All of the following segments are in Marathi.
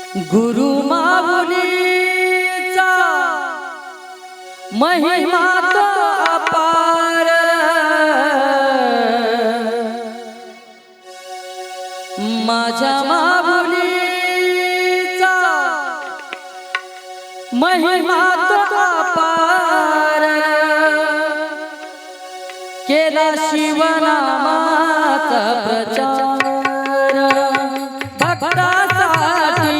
गुरु माऊलीचा महिमा तो अपार, माझ्या माऊलीचा महिमा तो अपार, केला शिवनामाचा प्रचार, भक्तासाठी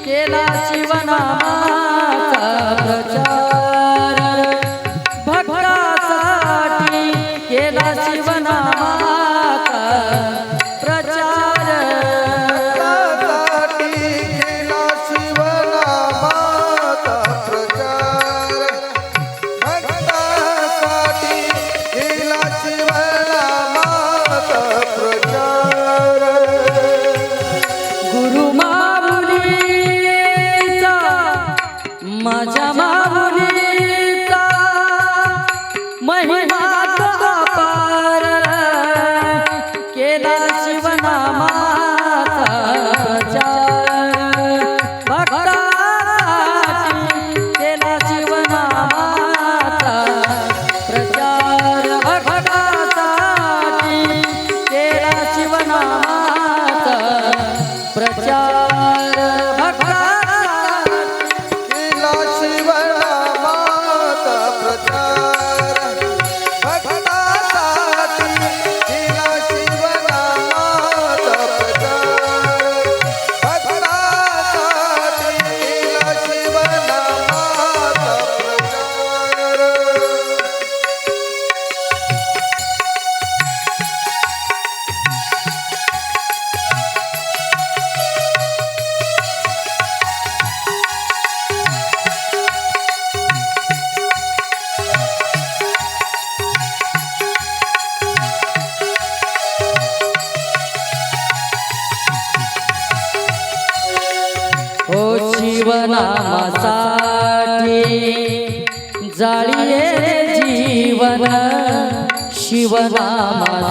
केला शिवनामाचा प्रचार, भक्तासाठी केला शिवनामाचा प्रचार, भक्तासाठी केला शिवनामाचा प्रचार, भक्तासाठी केला शिवनामाचा प्रचार. गुरु माऊलीचा माझ्या माऊलीचा महिमा तो अपार, केला शिवनामाचा प्रचार, भक्तासाठी केला शिवनामाचा प्रचार, भक्तासाठी केला शिवनामाचा प्रचार, भक्तासाठी केला शिवनामाचा प्रचार, भक्तासाठी केला शिवनामाचा प्रचार, भक्तासाठी केला शिवनामाचा प्रचार. ओ शिवनामासाठी जाळीये जीवन, शिवनामासाठी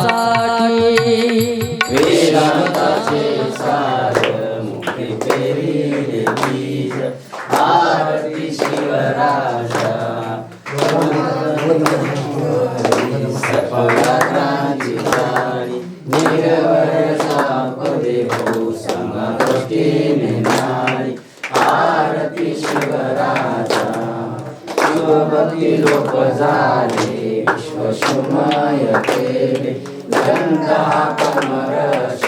वेदांताचे सार मुखे पेरिले बीज, आरती शिवराजा सफलाची जाळी, निर्वय सापदे हो समदृष्टीने नारी, आरती शिवराजा शिवभक्ती लोक झाले, विश्वशुमय केले, गंगा कमरश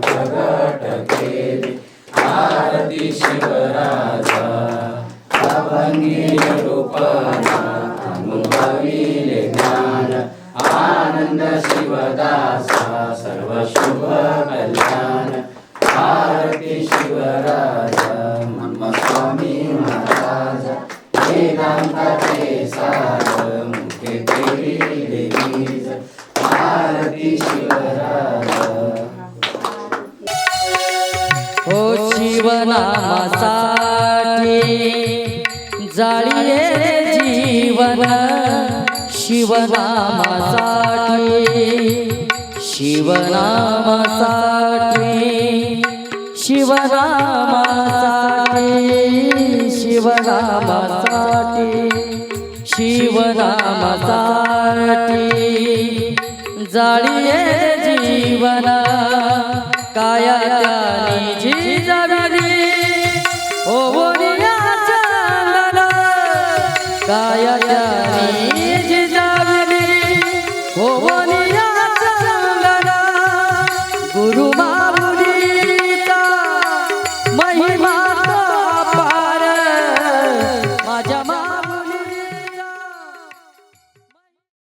प्रगट केले, आरती शिवराजा अभंगी रूपना अनुभविले ज्ञान, आनंद शिवदासा सर्व शुभ कल्याण, आरती शिवराजा स्वामी महाराज, वेदांताचे सार मुखे पेरिले बीज, आरती शिवराजा. हो शिवनामासाठी जाळीये जीवन, शिवनामासाठी, शिवनामासाठी, शिवनामासाठी, शिवनामासाठी, शिवनामासाठी जाळीये जीवन, काया त्यानी झिजविली ओ बोलिया चंदन, काया